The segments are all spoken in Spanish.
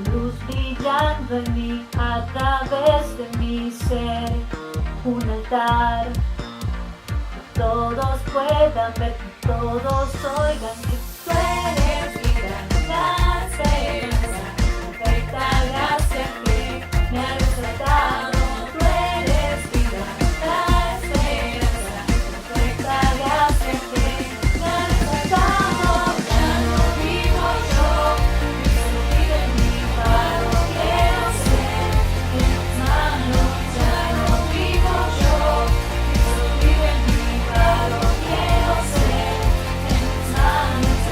luz brillando en mí a través de mi ser, un altar que todos puedan ver, que todos oigan que tú eres vida, la esperanza, perfecta gracia que me ha rescatado. Tú eres vida, la esperanza, perfecta gracia que me ha rescatado. Ya no vivo yo, Cristo vive en mí, para lo quiero ser en tus manos. Ya no vivo yo, Cristo vive en mí, para lo quiero ser en tus manos.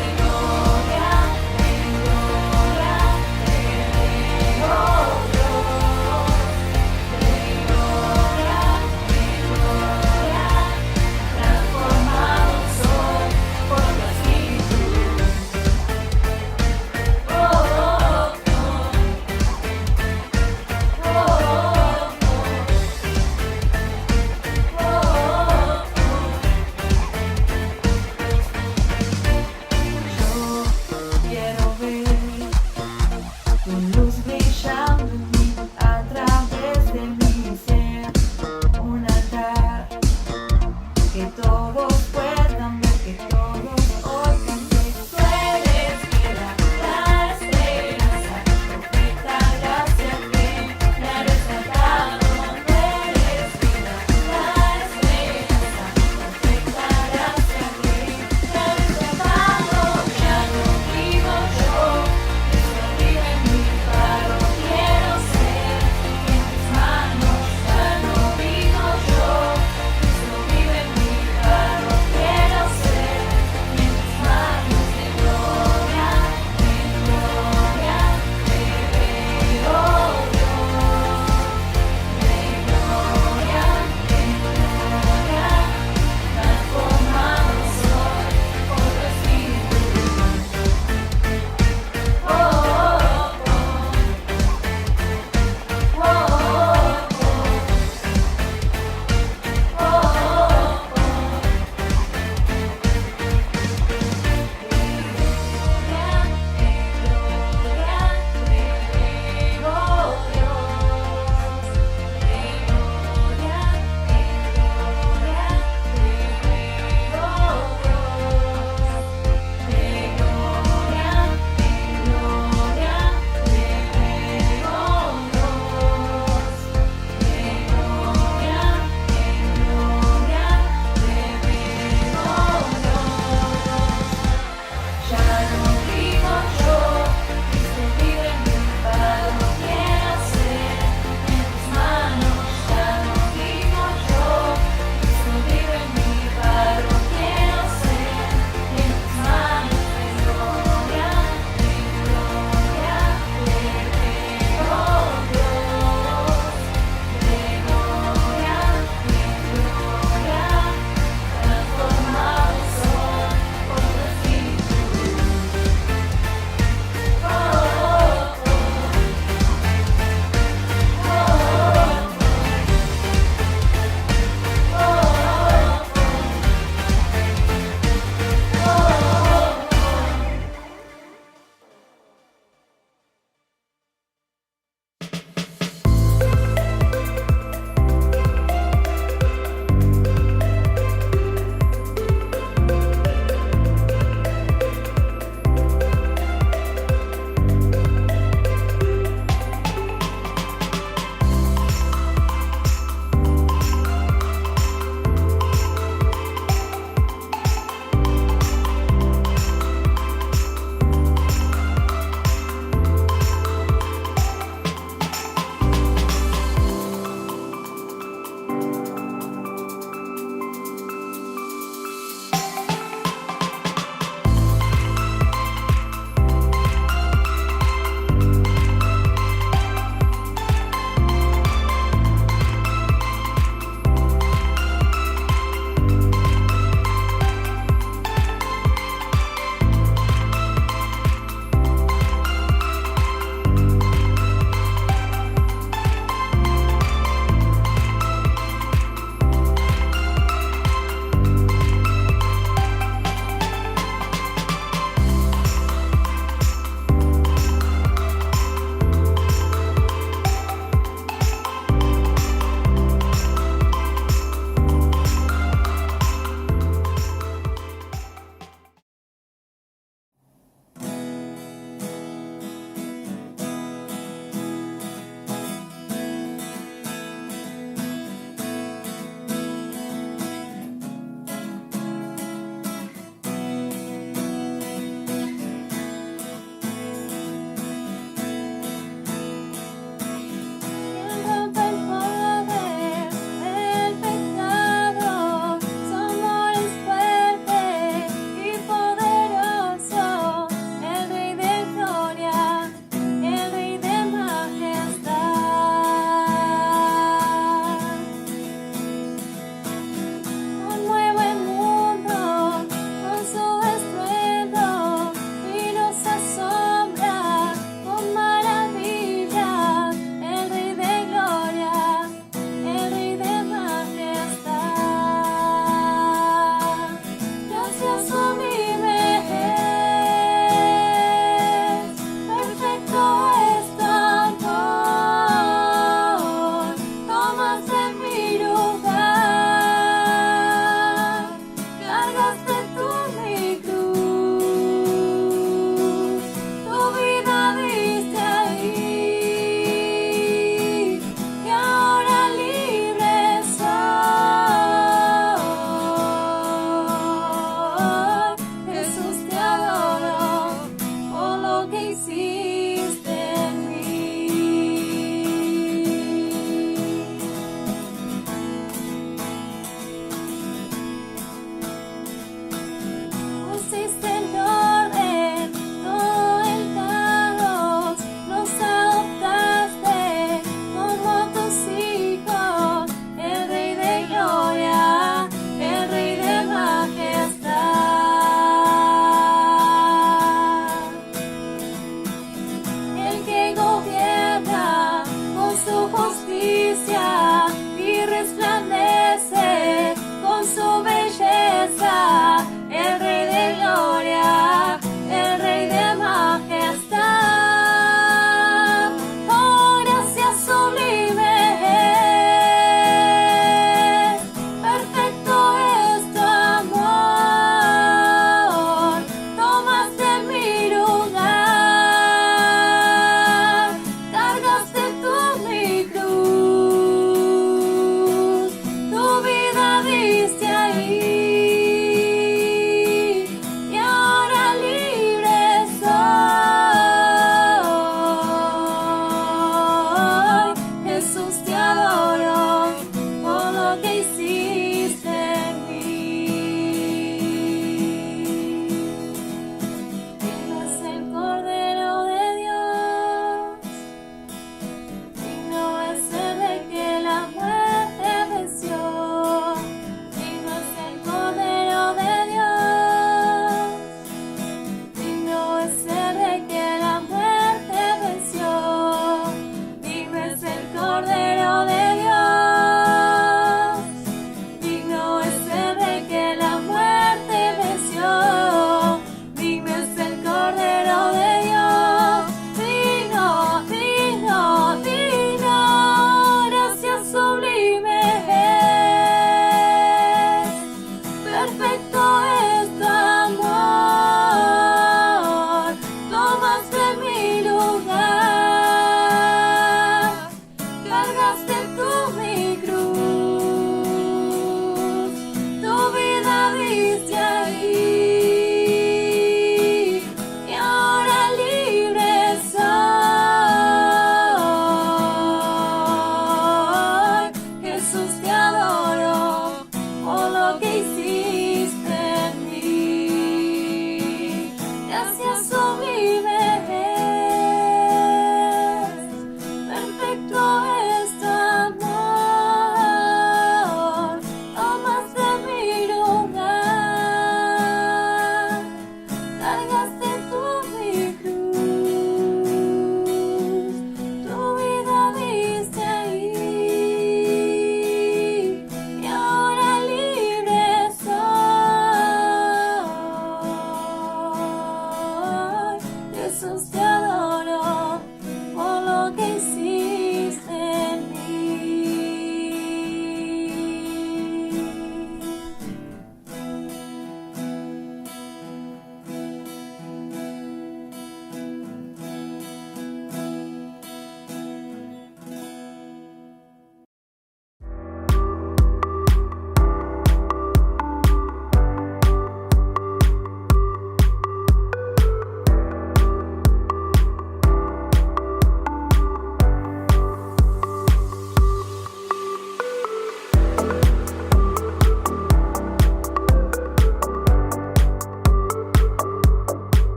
lo que hiciste en mí.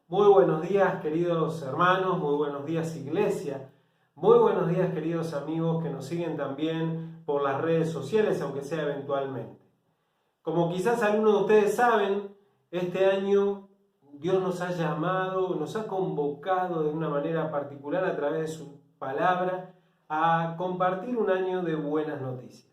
Muy buenos días, queridos hermanos, muy buenos días, iglesia. Muy buenos días, queridos amigos que nos siguen también por las redes sociales, aunque sea eventualmente. Como quizás algunos de ustedes saben, este año Dios nos ha llamado, nos ha convocado de una manera particular a través de su palabra a compartir un año de buenas noticias.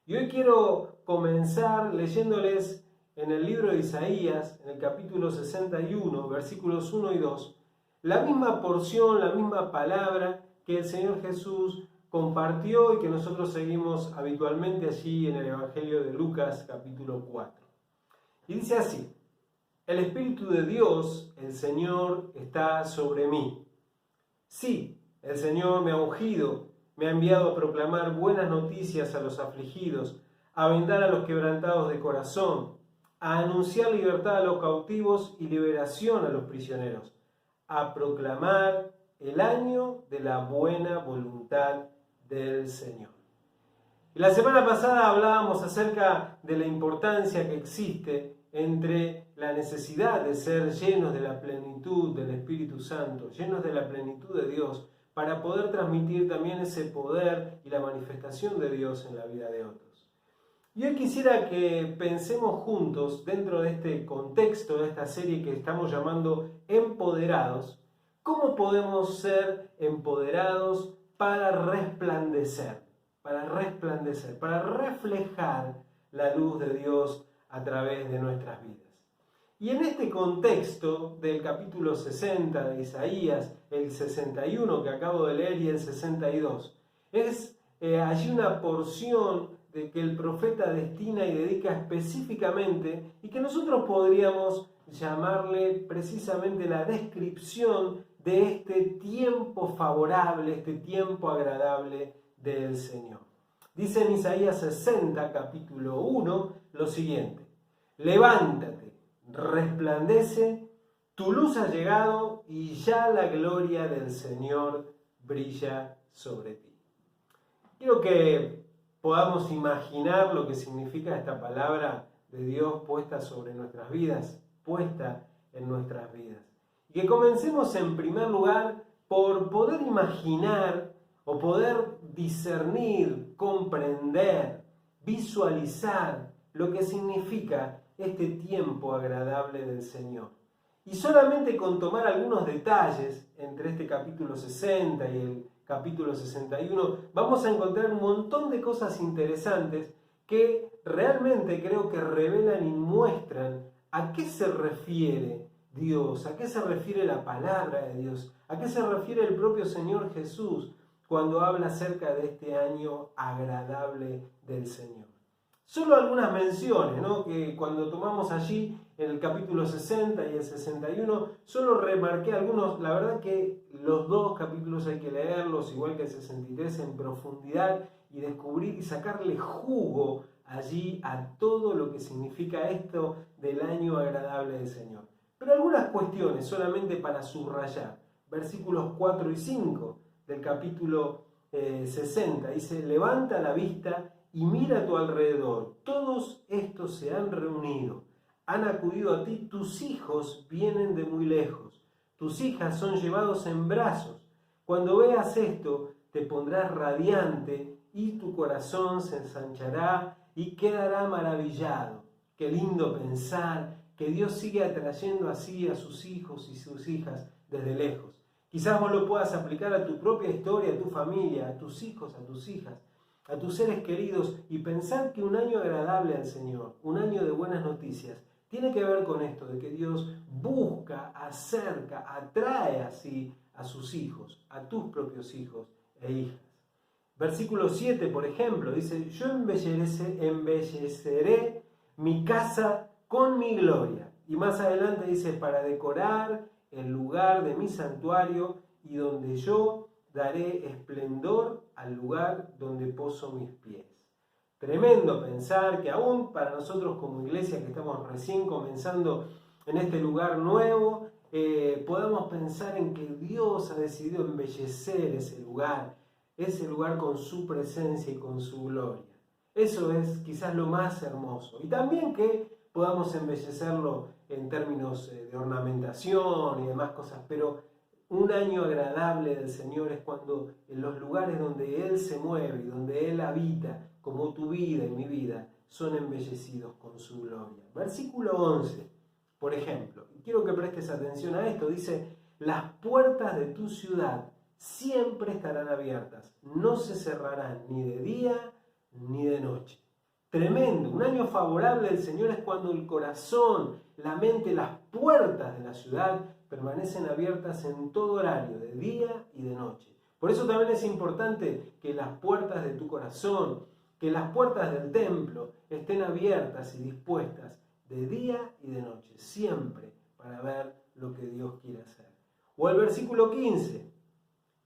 Y hoy quiero comenzar leyéndoles en el libro de Isaías, en el capítulo 61, versículos 1 y 2, la misma porción, la misma palabra que el Señor Jesús compartió y que nosotros seguimos habitualmente allí en el Evangelio de Lucas, capítulo 4. Y dice así: el Espíritu de Dios, el Señor, está sobre mí. Sí, el Señor me ha ungido, me ha enviado a proclamar buenas noticias a los afligidos, a vendar a los quebrantados de corazón, a anunciar libertad a los cautivos y liberación a los prisioneros, a proclamar el año de la buena voluntad del Señor. Y la semana pasada hablábamos acerca de la importancia que existe entre la necesidad de ser llenos de la plenitud del Espíritu Santo, llenos de la plenitud de Dios, para poder transmitir también ese poder y la manifestación de Dios en la vida de otros. Y hoy quisiera que pensemos juntos, dentro de este contexto, de esta serie que estamos llamando Empoderados, cómo podemos ser empoderados para resplandecer, para reflejar la luz de Dios a través de nuestras vidas. Y en este contexto del capítulo 60 de Isaías, el 61 que acabo de leer y el 62, es allí una porción de que el profeta destina y dedica específicamente y que nosotros podríamos llamarle precisamente la descripción de este tiempo favorable, este tiempo agradable del Señor. Dice en Isaías 60, capítulo 1, lo siguiente: levántate, resplandece, tu luz ha llegado y ya la gloria del Señor brilla sobre ti. Quiero que podamos imaginar lo que significa esta palabra de Dios puesta sobre nuestras vidas, puesta en nuestras vidas. Y que comencemos en primer lugar por poder imaginar o poder discernir, comprender, visualizar lo que significa este tiempo agradable del Señor. Y solamente con tomar algunos detalles entre este capítulo 60 y el capítulo 61, vamos a encontrar un montón de cosas interesantes que realmente creo que revelan y muestran a qué se refiere Dios, a qué se refiere la palabra de Dios, a qué se refiere el propio Señor Jesús cuando habla acerca de este año agradable del Señor. Solo algunas menciones, ¿no? Que cuando tomamos allí en el capítulo 60 y el 61, solo remarqué algunos. La verdad que los dos capítulos hay que leerlos, igual que el 63, en profundidad y descubrir y sacarle jugo allí a todo lo que significa esto del año agradable del Señor. Pero algunas cuestiones solamente para subrayar. Versículos 4 y 5 del capítulo 60. Dice: levanta la vista y mira a tu alrededor, todos estos se han reunido, han acudido a ti, tus hijos vienen de muy lejos, tus hijas son llevados en brazos. Cuando veas esto, te pondrás radiante y tu corazón se ensanchará y quedará maravillado. Qué lindo pensar que Dios sigue atrayendo así a sus hijos y sus hijas desde lejos. Quizás vos lo puedas aplicar a tu propia historia, a tu familia, a tus hijos, a tus hijas, a tus seres queridos y pensar que un año agradable al Señor, un año de buenas noticias, tiene que ver con esto, de que Dios busca, acerca, atrae así a sus hijos, a tus propios hijos e hijas. Versículo 7, por ejemplo, dice, yo embelleceré mi casa con mi gloria. Y más adelante dice, para decorar el lugar de mi santuario y donde yo daré esplendor al lugar donde poso mis pies. Tremendo pensar que aún para nosotros como iglesia que estamos recién comenzando en este lugar nuevo, podamos pensar en que Dios ha decidido embellecer ese lugar con su presencia y con su gloria. Eso es quizás lo más hermoso. Y también que podamos embellecerlo en términos de ornamentación y demás cosas, pero un año agradable del Señor es cuando en los lugares donde Él se mueve y donde Él habita, como tu vida y mi vida, son embellecidos con su gloria. Versículo 11, por ejemplo, y quiero que prestes atención a esto, dice, las puertas de tu ciudad siempre estarán abiertas, no se cerrarán ni de día ni de noche. Tremendo, un año favorable del Señor es cuando el corazón, la mente, las puertas de la ciudad permanecen abiertas en todo horario, de día y de noche. Por eso también es importante que las puertas de tu corazón, que las puertas del templo estén abiertas y dispuestas de día y de noche, siempre para ver lo que Dios quiere hacer. O el versículo 15,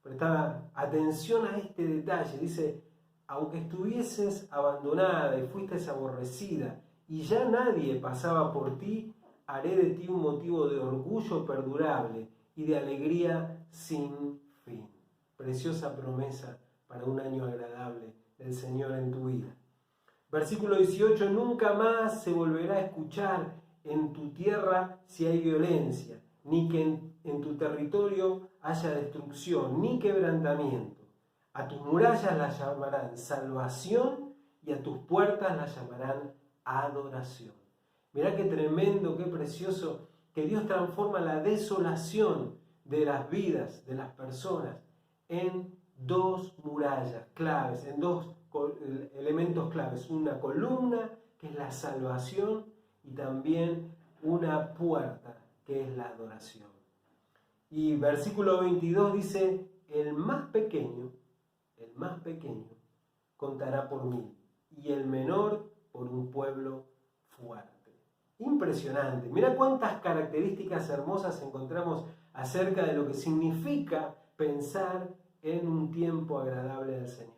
presta atención a este detalle, dice, aunque estuvieses abandonada y fuistes aborrecida y ya nadie pasaba por ti, haré de ti un motivo de orgullo perdurable y de alegría sin fin. Preciosa promesa para un año agradable del Señor en tu vida. Versículo 18, nunca más se volverá a escuchar en tu tierra si hay violencia, ni que en tu territorio haya destrucción, ni quebrantamiento. A tus murallas las llamarán salvación y a tus puertas las llamarán adoración. Mirá qué tremendo, qué precioso, que Dios transforma la desolación de las vidas, de las personas, en dos murallas claves, en dos elementos claves. Una columna, que es la salvación, y también una puerta, que es la adoración. Y versículo 22 dice, el más pequeño contará por 1000, y el menor por un pueblo fuerte. Impresionante. Mira cuántas características hermosas encontramos acerca de lo que significa pensar en un tiempo agradable del Señor.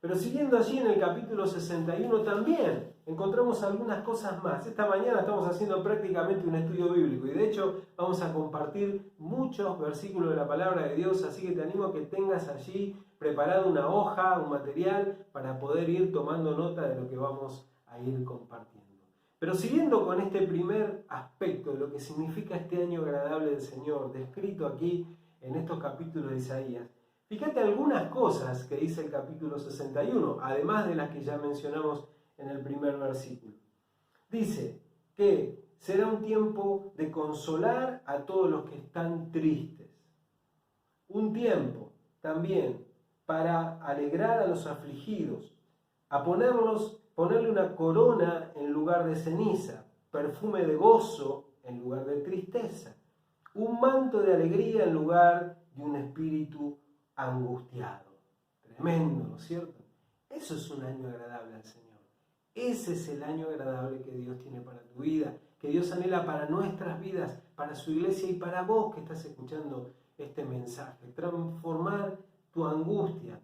Pero siguiendo allí en el capítulo 61 también encontramos algunas cosas más. Esta mañana estamos haciendo prácticamente un estudio bíblico y de hecho vamos a compartir muchos versículos de la palabra de Dios, así que te animo a que tengas allí preparado una hoja, un material para poder ir tomando nota de lo que vamos a ir compartiendo. Pero siguiendo con este primer aspecto de lo que significa este año agradable del Señor, descrito aquí en estos capítulos de Isaías, fíjate algunas cosas que dice el capítulo 61, además de las que ya mencionamos en el primer versículo. Dice que será un tiempo de consolar a todos los que están tristes. Un tiempo también para alegrar a los afligidos, a ponerle una corona en lugar de ceniza, perfume de gozo en lugar de tristeza, un manto de alegría en lugar de un espíritu angustiado. Tremendo, ¿no es cierto? Eso es un año agradable al Señor. Ese es el año agradable que Dios tiene para tu vida, que Dios anhela para nuestras vidas, para su iglesia y para vos que estás escuchando este mensaje. Transformar tu angustia,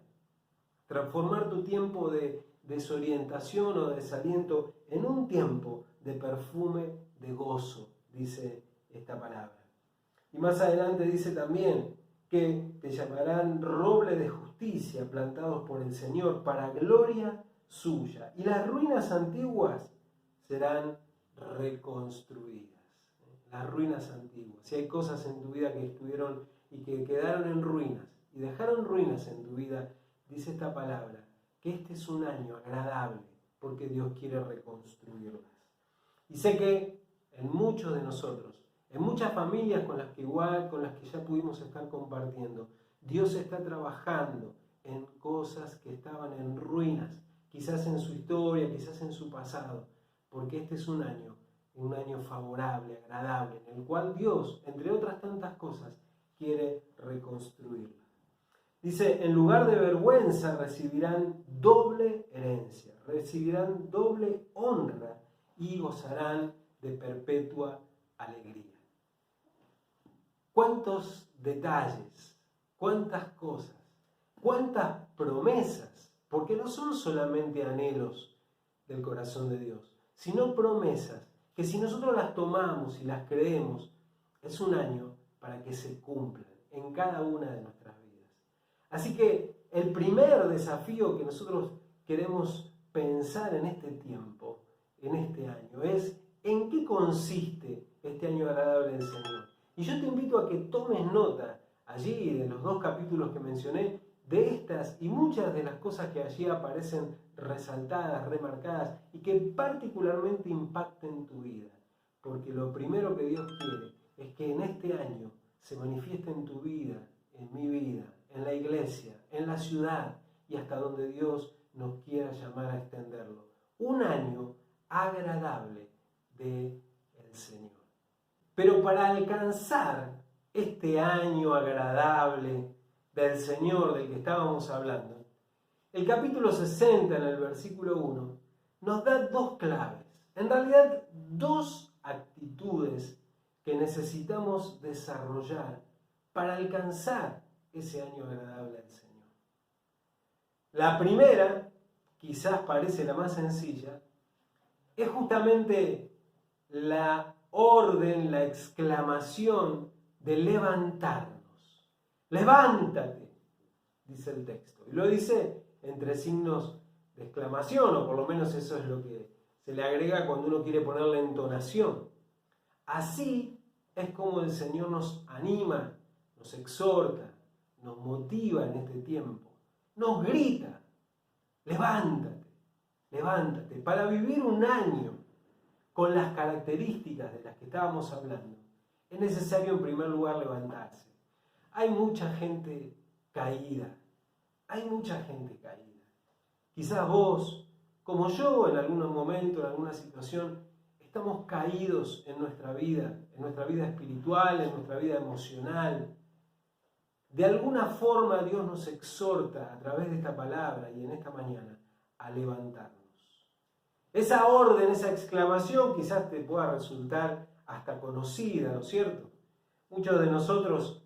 transformar tu tiempo de desorientación o de desaliento en un tiempo de perfume de gozo, dice esta palabra. Y más adelante dice también que te llamarán roble de justicia plantados por el Señor para gloria suya. Y las ruinas antiguas serán reconstruidas. Las ruinas antiguas. Si hay cosas en tu vida que estuvieron y que quedaron en ruinas y dejaron ruinas en tu vida, dice esta palabra, que este es un año agradable porque Dios quiere reconstruirlas. Y sé que en muchos de nosotros En muchas familias con las que ya pudimos estar compartiendo, Dios está trabajando en cosas que estaban en ruinas, quizás en su historia, quizás en su pasado, porque este es un año favorable, agradable, en el cual Dios, entre otras tantas cosas, quiere reconstruirla. Dice, en lugar de vergüenza recibirán doble herencia, recibirán doble honra y gozarán de perpetua alegría. ¿Cuántos detalles, cuántas cosas, cuántas promesas? Porque no son solamente anhelos del corazón de Dios, sino promesas que si nosotros las tomamos y las creemos, es un año para que se cumplan en cada una de nuestras vidas. Así que el primer desafío que nosotros queremos pensar en este tiempo, en este año, es en qué consiste este año agradable del Señor. Y yo te invito a que tomes nota allí de los 2 capítulos que mencioné, de estas y muchas de las cosas que allí aparecen resaltadas, remarcadas y que particularmente impacten tu vida. Porque lo primero que Dios quiere es que en este año se manifieste en tu vida, en mi vida, en la iglesia, en la ciudad y hasta donde Dios nos quiera llamar a extenderlo. Un año agradable del Señor. Pero para alcanzar este año agradable del Señor del que estábamos hablando, el capítulo 60 en el versículo 1 nos da 2 claves, en realidad 2 actitudes que necesitamos desarrollar para alcanzar ese año agradable del Señor. La primera, quizás parece la más sencilla, es justamente la orden, la exclamación de levantarnos. Levántate, dice el texto. Y lo dice entre signos de exclamación, o por lo menos eso es lo que se le agrega cuando uno quiere ponerle entonación. Así es como el Señor nos anima, nos exhorta, nos motiva en este tiempo. Nos grita, levántate, levántate, para vivir un año con las características de las que estábamos hablando. Es necesario en primer lugar levantarse. Hay mucha gente caída, Quizás vos, como yo en algún momento, en alguna situación, estamos caídos en nuestra vida espiritual, en nuestra vida emocional. De alguna forma Dios nos exhorta a través de esta palabra y en esta mañana a levantarnos. Esa orden, esa exclamación quizás te pueda resultar hasta conocida, ¿no es cierto? Muchos de nosotros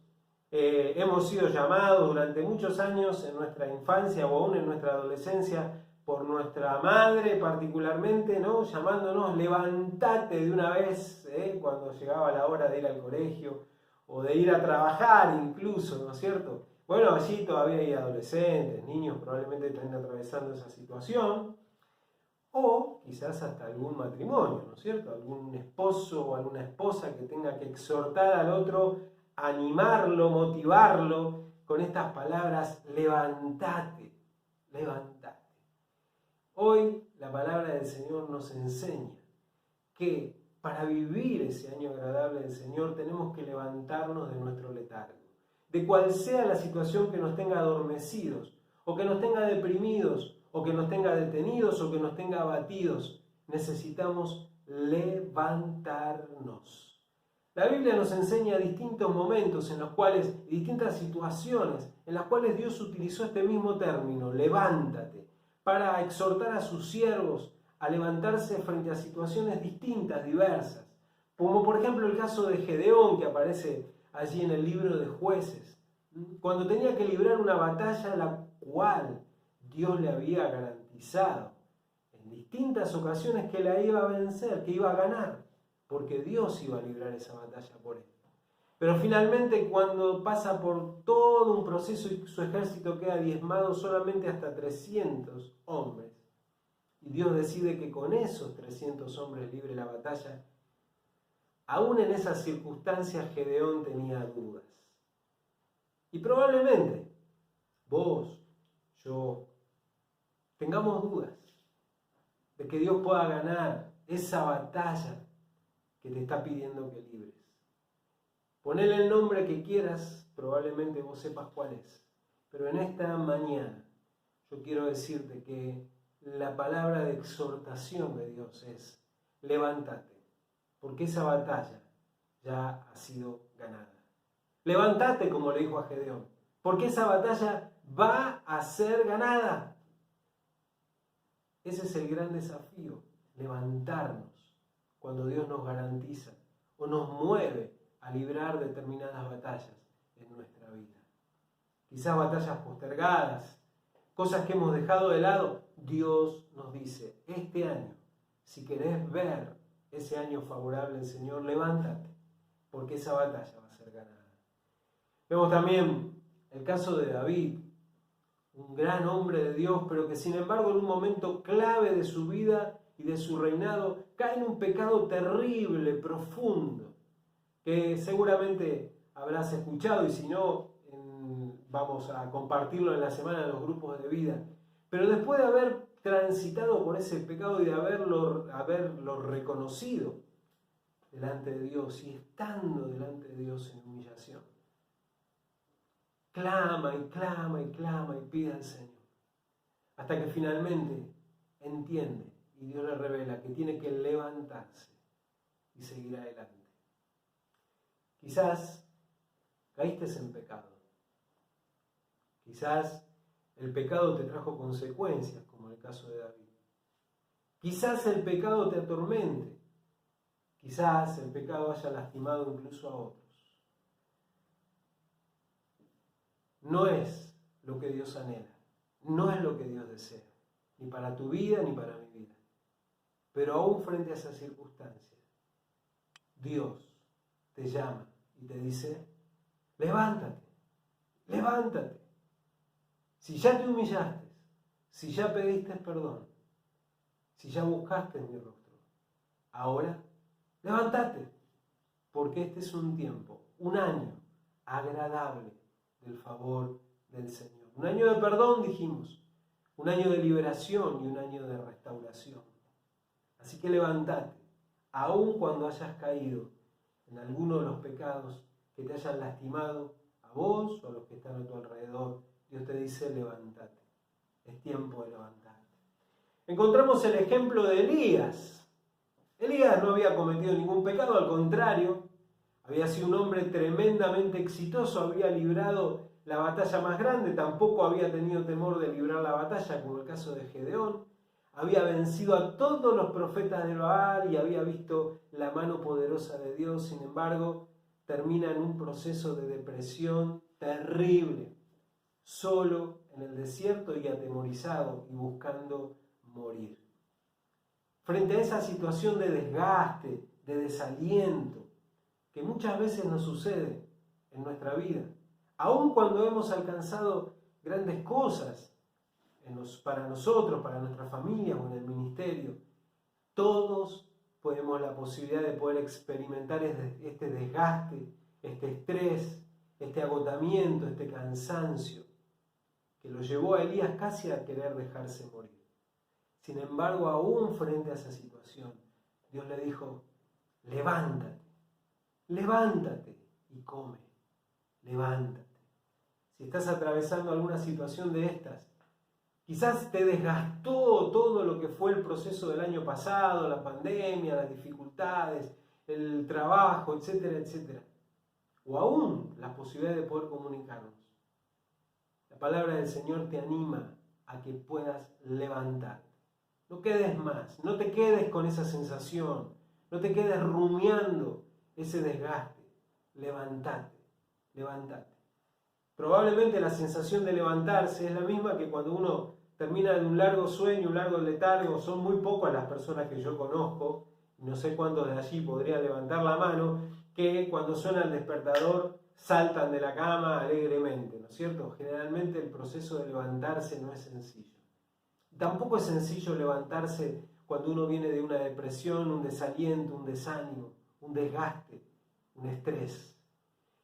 hemos sido llamados durante muchos años en nuestra infancia o aún en nuestra adolescencia por nuestra madre particularmente, ¿no? Llamándonos levántate de una vez, cuando llegaba la hora de ir al colegio o de ir a trabajar incluso, ¿no es cierto? Bueno, allí todavía hay adolescentes, niños probablemente están atravesando esa situación, o quizás hasta algún matrimonio, ¿no es cierto? Algún esposo o alguna esposa que tenga que exhortar al otro, animarlo, motivarlo con estas palabras, levántate, levántate. Hoy la palabra del Señor nos enseña que para vivir ese año agradable del Señor tenemos que levantarnos de nuestro letargo, de cual sea la situación que nos tenga adormecidos, o que nos tenga deprimidos, o que nos tenga detenidos, o que nos tenga abatidos. Necesitamos levantarnos. La Biblia nos enseña distintos momentos en los cuales, distintas situaciones en las cuales Dios utilizó este mismo término, levántate, para exhortar a sus siervos a levantarse frente a situaciones distintas, diversas. Como por ejemplo el caso de Gedeón, que aparece allí en el libro de Jueces, cuando tenía que librar una batalla la cual Dios le había garantizado en distintas ocasiones que la iba a vencer, que iba a ganar, porque Dios iba a librar esa batalla por él. Pero finalmente, cuando pasa por todo un proceso y su ejército queda diezmado solamente hasta 300 hombres, y Dios decide que con esos 300 hombres libre la batalla, aún en esas circunstancias Gedeón tenía dudas. Y probablemente vos, yo, tengamos dudas de que Dios pueda ganar esa batalla que te está pidiendo que libres. Ponele el nombre que quieras, probablemente vos sepas cuál es. Pero en esta mañana yo quiero decirte que la palabra de exhortación de Dios es: levántate, porque esa batalla ya ha sido ganada. Levántate, como le dijo a Gedeón, porque esa batalla va a ser ganada. Ese es el gran desafío, levantarnos cuando Dios nos garantiza o nos mueve a librar determinadas batallas en nuestra vida. Quizás batallas postergadas, cosas que hemos dejado de lado. Dios nos dice: este año, si querés ver ese año favorable del Señor, levántate, porque esa batalla va a ser ganada. Vemos también el caso de David, un gran hombre de Dios, pero que sin embargo en un momento clave de su vida y de su reinado cae en un pecado terrible, profundo, que seguramente habrás escuchado, y si no, vamos a compartirlo en la semana en los grupos de vida. Pero después de haber transitado por ese pecado y de haberlo reconocido delante de Dios y estando delante de Dios en humillación, clama y clama y clama y pide al Señor, hasta que finalmente entiende y Dios le revela que tiene que levantarse y seguir adelante. Quizás caíste en pecado. Quizás el pecado te trajo consecuencias, como en el caso de David. Quizás el pecado te atormente. Quizás el pecado haya lastimado incluso a otros. No es lo que Dios anhela, no es lo que Dios desea, ni para tu vida ni para mi vida. Pero aún frente a esas circunstancias, Dios te llama y te dice: levántate, levántate. Si ya te humillaste, si ya pediste perdón, si ya buscaste mi rostro, ahora levántate, porque este es un tiempo, un año agradable del favor del Señor. Un año de perdón, dijimos, un año de liberación y un año de restauración. Así que levántate, aun cuando hayas caído en alguno de los pecados que te hayan lastimado a vos o a los que están a tu alrededor. Dios te dice: levántate, es tiempo de levantarte. Encontramos el ejemplo de Elías. Elías no había cometido ningún pecado, al contrario, había sido un hombre tremendamente exitoso, había librado la batalla más grande, tampoco había tenido temor de librar la batalla, como el caso de Gedeón. Había vencido a todos los profetas de Baal y había visto la mano poderosa de Dios. Sin embargo, termina en un proceso de depresión terrible, solo en el desierto y atemorizado y buscando morir. Frente a esa situación de desgaste, de desaliento, que muchas veces nos sucede en nuestra vida, aun cuando hemos alcanzado grandes cosas para nosotros, para nuestra familia o en el ministerio, todos tenemos la posibilidad de poder experimentar este desgaste, este estrés, este agotamiento, este cansancio, que lo llevó a Elías casi a querer dejarse morir. Sin embargo, aún frente a esa situación, Dios le dijo: levántate, levántate y come, levántate. Si estás atravesando alguna situación de estas, quizás te desgastó todo lo que fue el proceso del año pasado, la pandemia, las dificultades, el trabajo, etcétera, etcétera. O aún la posibilidad de poder comunicarnos. La palabra del Señor te anima a que puedas levantarte. No quedes más, no te quedes con esa sensación, no te quedes rumiando ese desgaste. Levántate, levántate. Probablemente la sensación de levantarse es la misma que cuando uno termina de un largo sueño, un largo letargo. Son muy pocas las personas que yo conozco, y no sé cuántos de allí podrían levantar la mano, que cuando suena el despertador saltan de la cama alegremente, ¿no es cierto? Generalmente el proceso de levantarse no es sencillo. Tampoco es sencillo levantarse cuando uno viene de una depresión, un desaliento, un desánimo, un desgaste, un estrés.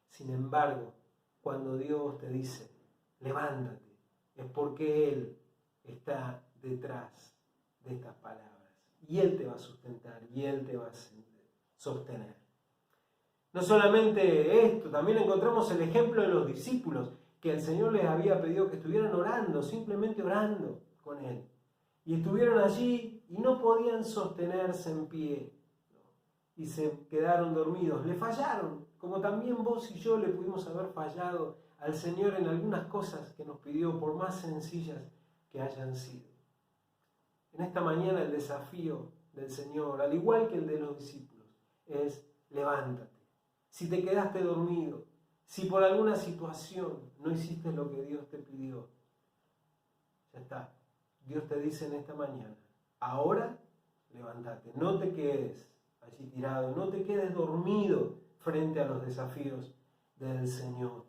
Sin embargo, cuando Dios te dice: levántate, es porque Él está detrás de estas palabras. Y Él te va a sustentar, y Él te va a sostener. No solamente esto, también encontramos el ejemplo de los discípulos, que el Señor les había pedido que estuvieran orando, simplemente orando con Él. Y estuvieron allí y no podían sostenerse en pie. Y se quedaron dormidos. Le fallaron, como también vos y yo le pudimos haber fallado al Señor en algunas cosas que nos pidió, por más sencillas que hayan sido. En esta mañana el desafío del Señor, al igual que el de los discípulos, es levántate. Si te quedaste dormido, si por alguna situación no hiciste lo que Dios te pidió, ya está. Dios te dice en esta mañana, ahora levántate, no te quedes allí tirado, no te quedes dormido frente a los desafíos del Señor.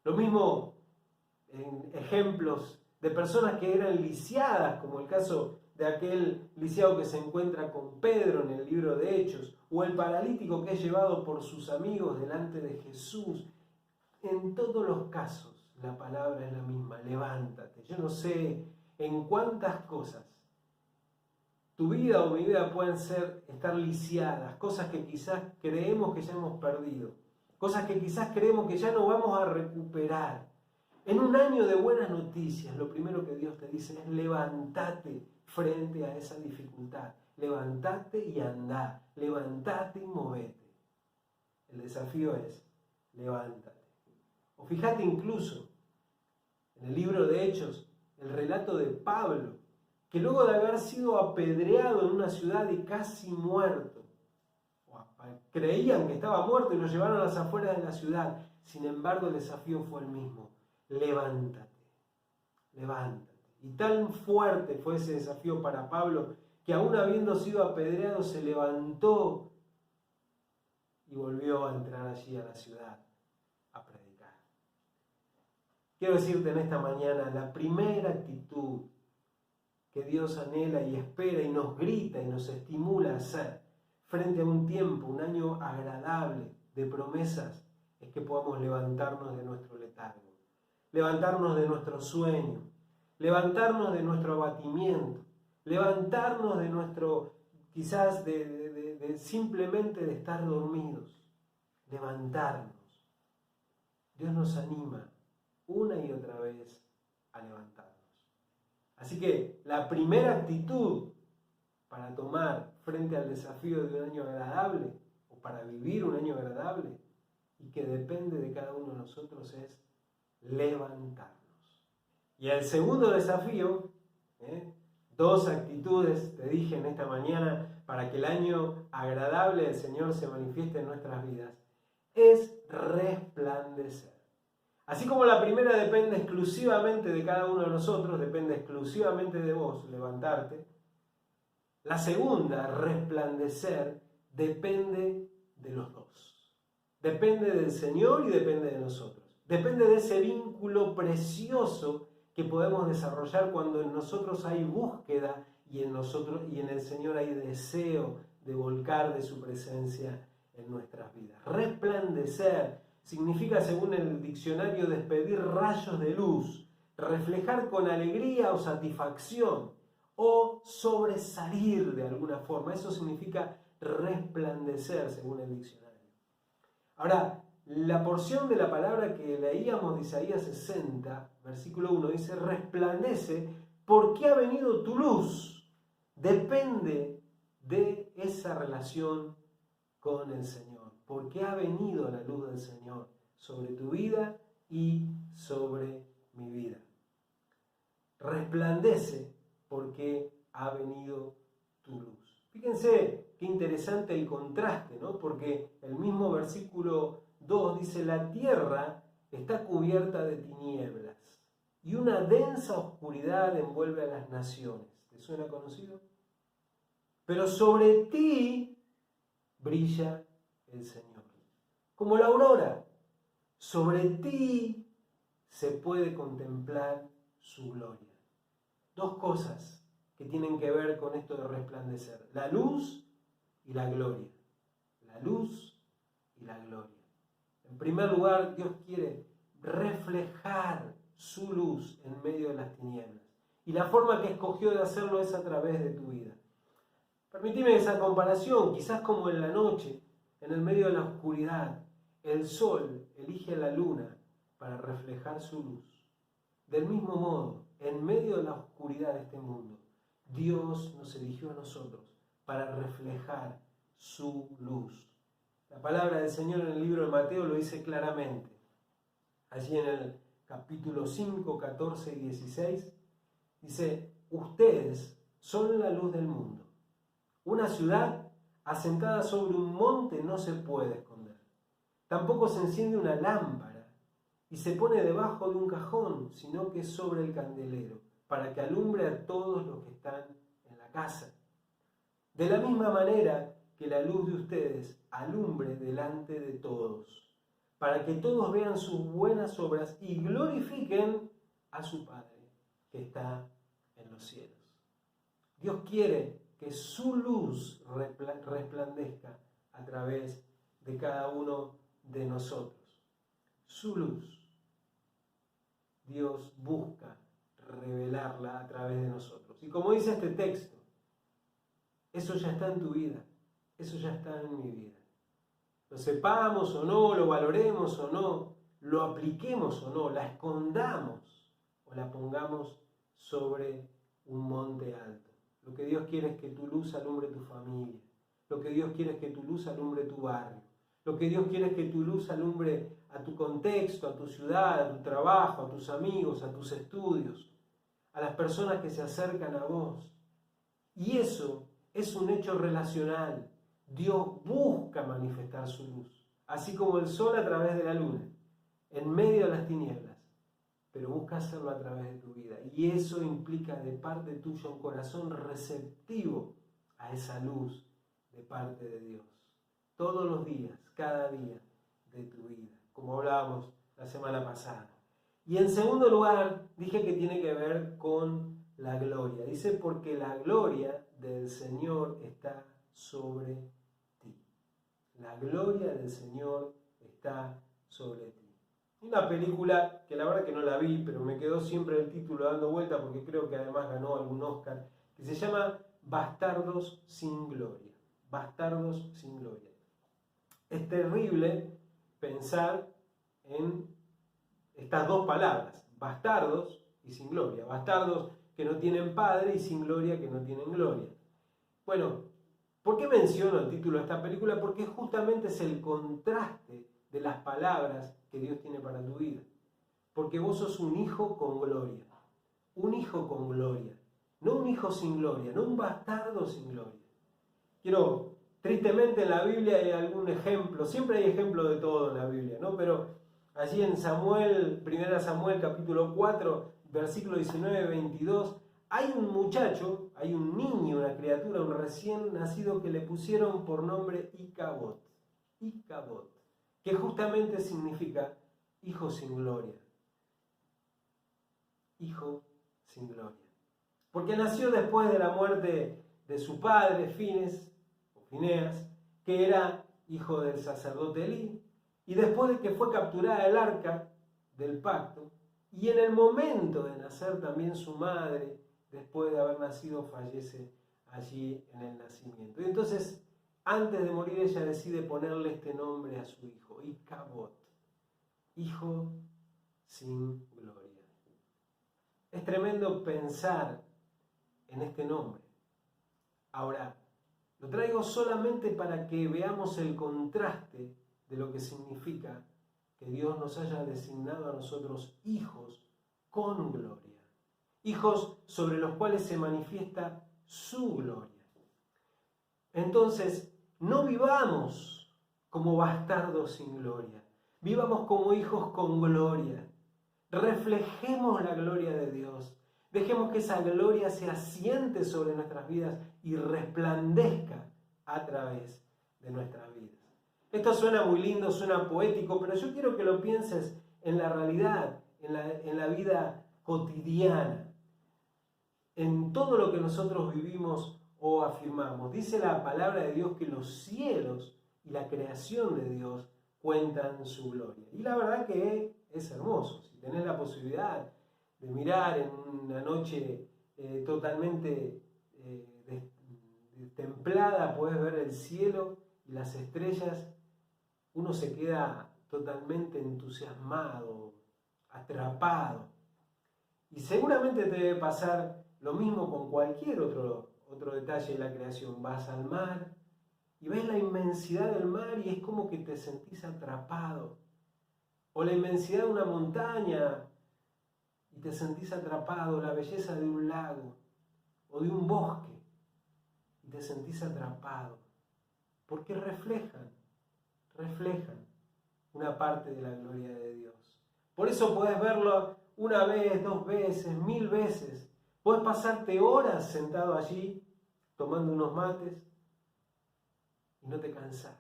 Lo mismo en ejemplos de personas que eran lisiadas, como el caso de aquel lisiado que se encuentra con Pedro en el libro de Hechos, o el paralítico que es llevado por sus amigos delante de Jesús. En todos los casos la palabra es la misma, levántate. Yo no sé en cuántas cosas tu vida o mi vida pueden estar lisiadas, cosas que quizás creemos que ya hemos perdido, cosas que quizás creemos que ya no vamos a recuperar. En un año de buenas noticias, lo primero que Dios te dice es levántate frente a esa dificultad. Levántate y andá, levántate y movete. El desafío es levántate. O fíjate incluso en el libro de Hechos, el relato de Pablo, que luego de haber sido apedreado en una ciudad y casi muerto, creían que estaba muerto y lo llevaron a las afueras de la ciudad. Sin embargo, el desafío fue el mismo. Levántate, levántate. Y tan fuerte fue ese desafío para Pablo que aún habiendo sido apedreado se levantó y volvió a entrar allí a la ciudad a predicar. Quiero decirte en esta mañana, la primera actitud que Dios anhela y espera y nos grita y nos estimula a hacer frente a un tiempo, un año agradable de promesas, es que podamos levantarnos de nuestro letargo, levantarnos de nuestro sueño, levantarnos de nuestro abatimiento, levantarnos de nuestro, quizás simplemente de estar dormidos, levantarnos. Dios nos anima una y otra vez a levantarnos. Así que la primera actitud para tomar frente al desafío de un año agradable, o para vivir un año agradable, y que depende de cada uno de nosotros, es levantarnos. Y el segundo desafío, dos actitudes, te dije en esta mañana, para que el año agradable del Señor se manifieste en nuestras vidas, es resplandecer. Así como la primera depende exclusivamente de cada uno de nosotros, depende exclusivamente de vos, levantarte, la segunda, resplandecer, depende de los dos. Depende del Señor y depende de nosotros. Depende de ese vínculo precioso que podemos desarrollar cuando en nosotros hay búsqueda y en el Señor hay deseo de volcar de su presencia en nuestras vidas. Resplandecer significa, según el diccionario, despedir rayos de luz, reflejar con alegría o satisfacción o sobresalir de alguna forma. Eso significa resplandecer, según el diccionario. Ahora, la porción de la palabra que leíamos de Isaías 60, versículo 1, dice, resplandece porque ha venido tu luz. Depende de esa relación con el Señor, porque ha venido la luz del Señor sobre tu vida y sobre mi vida. Resplandece porque ha venido tu luz. Fíjense qué interesante el contraste, ¿no? Porque el mismo versículo 2 dice, la tierra está cubierta de tinieblas y una densa oscuridad envuelve a las naciones. ¿Te suena conocido? Pero sobre ti brilla el Señor. Como la aurora, sobre ti se puede contemplar su gloria. Dos cosas que tienen que ver con esto de resplandecer. La luz y la gloria. La luz y la gloria. En primer lugar, Dios quiere reflejar su luz en medio de las tinieblas. Y la forma que escogió de hacerlo es a través de tu vida. Permitime esa comparación, quizás como en la noche, en el medio de la oscuridad, el sol elige a la luna para reflejar su luz. Del mismo modo, en medio de la oscuridad de este mundo, Dios nos eligió a nosotros para reflejar su luz. La palabra del Señor en el libro de Mateo lo dice claramente. Allí en el capítulo 5, 14 y 16, dice: ustedes son la luz del mundo. Una ciudad asentada sobre un monte no se puede esconder. Tampoco se enciende una lámpara y se pone debajo de un cajón, sino que sobre el candelero, para que alumbre a todos los que están en la casa. De la misma manera que la luz de ustedes alumbre delante de todos, para que todos vean sus buenas obras y glorifiquen a su Padre que está en los cielos. Dios quiere que su luz resplandezca a través de cada uno de nosotros. Su luz. Dios busca revelarla a través de nosotros. Y como dice este texto, eso ya está en tu vida, eso ya está en mi vida. Lo sepamos o no, lo valoremos o no, lo apliquemos o no, la escondamos o la pongamos sobre un monte alto. Lo que Dios quiere es que tu luz alumbre tu familia. Lo que Dios quiere es que tu luz alumbre tu barrio. Lo que Dios quiere es que tu luz alumbre a tu contexto, a tu ciudad, a tu trabajo, a tus amigos, a tus estudios, a las personas que se acercan a vos. Y eso es un hecho relacional. Dios busca manifestar su luz, así como el sol a través de la luna, en medio de las tinieblas, pero busca hacerlo a través de tu vida. Y eso implica de parte tuya un corazón receptivo a esa luz de parte de Dios. Todos los días, cada día de tu vida, como hablábamos la semana pasada. Y en segundo lugar, dije que tiene que ver con la gloria. Dice, porque la gloria del Señor está sobre ti. La gloria del Señor está sobre ti. Una película que la verdad que no la vi, pero me quedó siempre el título dando vuelta porque creo que además ganó algún Oscar, que se llama Bastardos sin Gloria. Bastardos sin Gloria. Es terrible pensar en estas dos palabras, bastardos y sin gloria. Bastardos que no tienen padre y sin gloria que no tienen gloria. Bueno, ¿por qué menciono el título de esta película? Porque justamente es el contraste de las palabras que Dios tiene para tu vida. Porque vos sos un hijo con gloria. Un hijo con gloria. No un hijo sin gloria, no un bastardo sin gloria. Tristemente en la Biblia hay algún ejemplo, siempre hay ejemplo de todo en la Biblia, ¿no? Pero allí en Samuel, 1 Samuel capítulo 4, versículo 19-22, hay un muchacho, hay un niño, una criatura, un recién nacido que le pusieron por nombre Icabod, que justamente significa hijo sin gloria. Hijo sin gloria. Porque nació después de la muerte de su padre, Fineas, que era hijo del sacerdote Elí, y después de que fue capturada el arca del pacto, y en el momento de nacer también su madre, después de haber nacido, fallece allí en el nacimiento. Y entonces, antes de morir, ella decide ponerle este nombre a su hijo, Icabod, hijo sin gloria. Es tremendo pensar en este nombre. Ahora, lo traigo solamente para que veamos el contraste de lo que significa que Dios nos haya designado a nosotros hijos con gloria. Hijos sobre los cuales se manifiesta su gloria. Entonces, no vivamos como bastardos sin gloria. Vivamos como hijos con gloria. Reflejemos la gloria de Dios. Dejemos que esa gloria se asiente sobre nuestras vidas y resplandezca a través de nuestras vidas. Esto suena muy lindo, suena poético, pero yo quiero que lo pienses en la realidad, en la vida cotidiana, en todo lo que nosotros vivimos o afirmamos. Dice la palabra de Dios que los cielos y la creación de Dios cuentan su gloria. Y la verdad que es hermoso. Si tenés la posibilidad de mirar en una noche totalmente templada, podés ver el cielo y las estrellas, uno se queda totalmente entusiasmado, atrapado. Y seguramente te debe pasar lo mismo con cualquier otro detalle de la creación. Vas al mar y ves la inmensidad del mar y es como que te sentís atrapado. O la inmensidad de una montaña y te sentís atrapado, la belleza de un lago o de un bosque y te sentís atrapado. Porque reflejan una parte de la gloria de Dios. Por eso podés verlo una vez, 2 veces, 1000 veces. Podés pasarte horas sentado allí tomando unos mates y no te cansás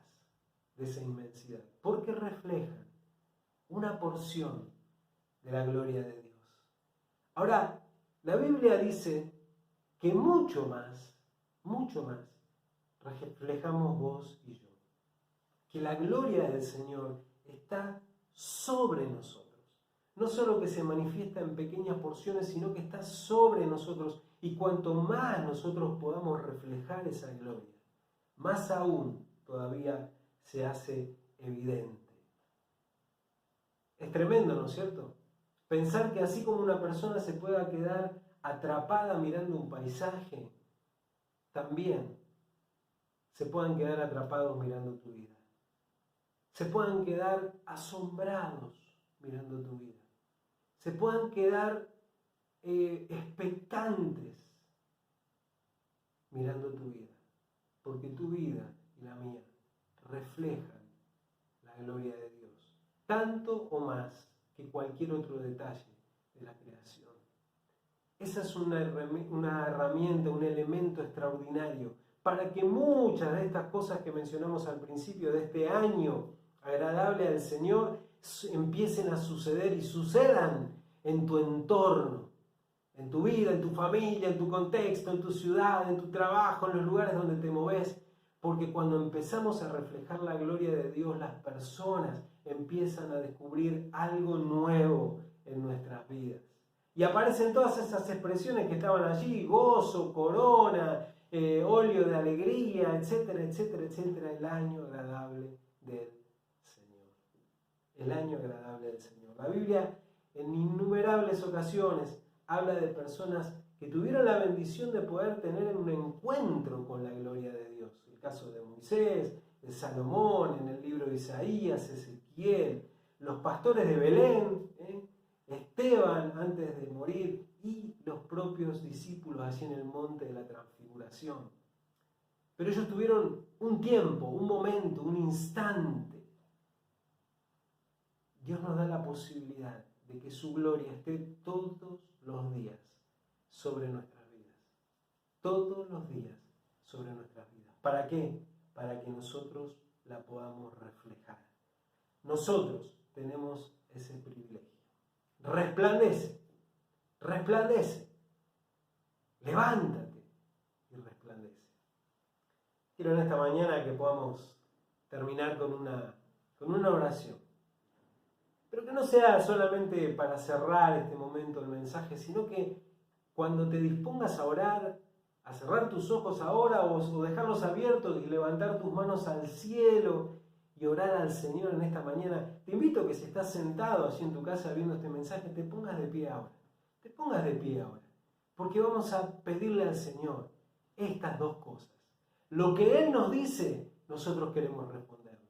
de esa inmensidad. Porque reflejan una porción de la gloria de Dios. Ahora, la Biblia dice que mucho más reflejamos vos y yo. Que la gloria del Señor está sobre nosotros. No solo que se manifiesta en pequeñas porciones, sino que está sobre nosotros. Y cuanto más nosotros podamos reflejar esa gloria, más aún todavía se hace evidente. Es tremendo, ¿no es cierto? Pensar que así como una persona se pueda quedar atrapada mirando un paisaje, también se puedan quedar atrapados mirando tu vida. Se puedan quedar asombrados mirando tu vida. Se puedan quedar expectantes mirando tu vida. Porque tu vida y la mía reflejan la gloria de Dios. Tanto o más que cualquier otro detalle de la creación. Esa es una herramienta, un elemento extraordinario para que muchas de estas cosas que mencionamos al principio de este año agradable al Señor empiecen a suceder y sucedan en tu entorno, en tu vida, en tu familia, en tu contexto, en tu ciudad, en tu trabajo, en los lugares donde te moves. Porque cuando empezamos a reflejar la gloria de Dios, las personas empiezan a descubrir algo nuevo en nuestras vidas. Y aparecen todas esas expresiones que estaban allí: gozo, corona, óleo de alegría, etcétera, etcétera, etcétera. El año agradable del Señor. El año agradable del Señor. La Biblia en innumerables ocasiones habla de personas que tuvieron la bendición de poder tener un encuentro con la gloria de Dios. El caso de Moisés, de Salomón, en el libro de Isaías, Ezequiel, los pastores de Belén, Esteban antes de morir y los propios discípulos allí en el monte de la transfiguración. Pero ellos tuvieron un tiempo, un momento, un instante. Dios nos da la posibilidad de que su gloria esté todos los días sobre nuestras vidas. Todos los días sobre nuestras vidas. ¿Para qué? Para que nosotros la podamos reflejar. Nosotros tenemos ese privilegio. Resplandece, resplandece, levántate y resplandece. Quiero en esta mañana que podamos terminar con una oración. Pero que no sea solamente para cerrar este momento el mensaje, sino que cuando te dispongas a orar, a cerrar tus ojos ahora o dejarlos abiertos y levantar tus manos al cielo y orar al Señor en esta mañana, te invito a que si estás sentado allí en tu casa viendo este mensaje, te pongas de pie ahora. Te pongas de pie ahora. Porque vamos a pedirle al Señor estas dos cosas. Lo que Él nos dice, nosotros queremos responderle.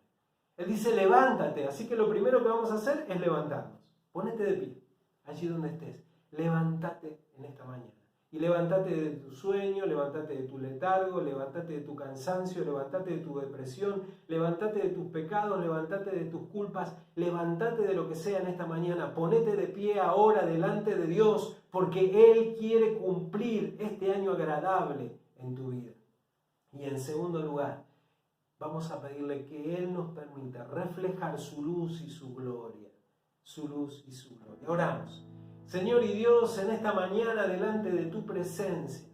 Él dice: levántate. Así que lo primero que vamos a hacer es levantarnos. Ponete de pie, allí donde estés. Levántate en esta mañana. Y levántate de tu sueño, levántate de tu letargo, levántate de tu cansancio, levántate de tu depresión, levántate de tus pecados, levántate de tus culpas, levántate de lo que sea en esta mañana. Ponete de pie ahora delante de Dios, porque Él quiere cumplir este año agradable en tu vida. Y en segundo lugar, vamos a pedirle que Él nos permita reflejar su luz y su gloria. Su luz y su gloria. Oramos. Señor y Dios, en esta mañana delante de tu presencia,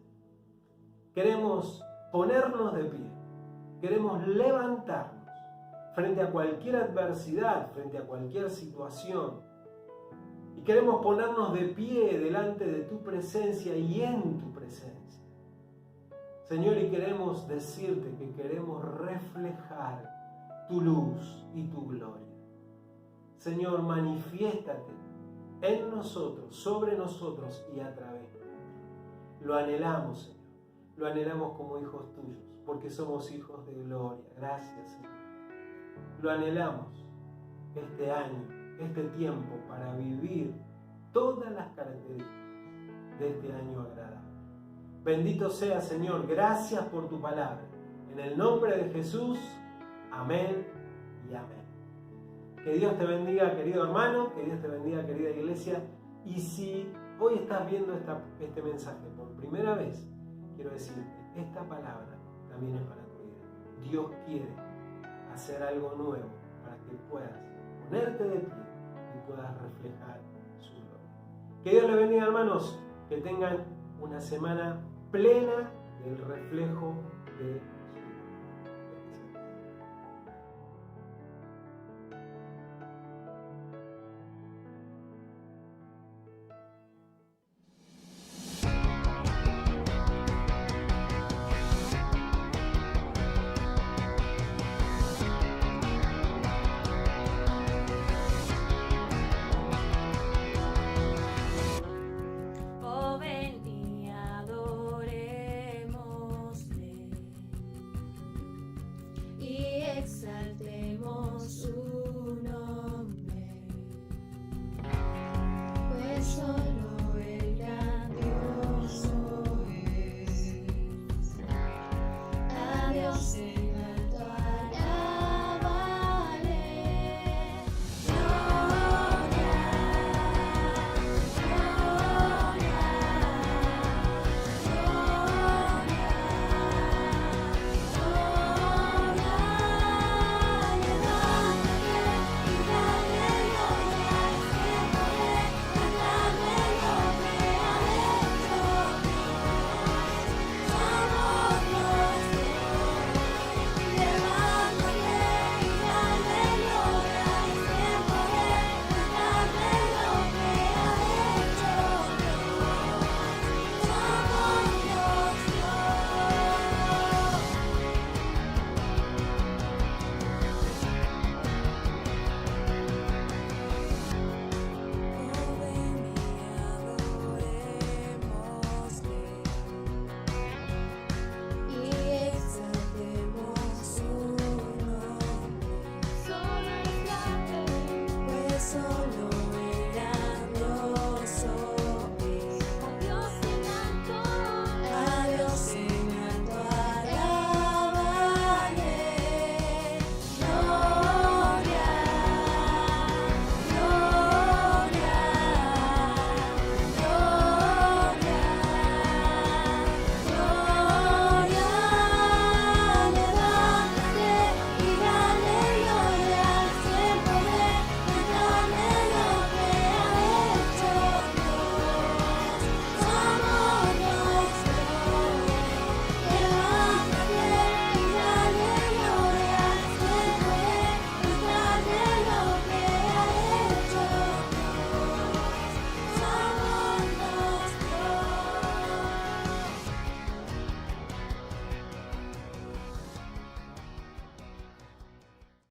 queremos ponernos de pie, queremos levantarnos frente a cualquier adversidad, frente a cualquier situación, y queremos ponernos de pie delante de tu presencia y en tu presencia. Señor, y queremos decirte que queremos reflejar tu luz y tu gloria. Señor, manifiéstate en nosotros, sobre nosotros y a través de nosotros. Lo anhelamos, Señor. Lo anhelamos como hijos tuyos, porque somos hijos de gloria. Gracias, Señor. Lo anhelamos este año, este tiempo, para vivir todas las características de este año agradable. Bendito sea, Señor. Gracias por tu palabra. En el nombre de Jesús. Amén y amén. Que Dios te bendiga, querido hermano. Que Dios te bendiga, querida iglesia. Y si hoy estás viendo este mensaje por primera vez, quiero decirte, esta palabra también es para tu vida. Dios quiere hacer algo nuevo para que puedas ponerte de pie y puedas reflejar su gloria. Que Dios les bendiga, hermanos. Que tengan una semana plena del reflejo de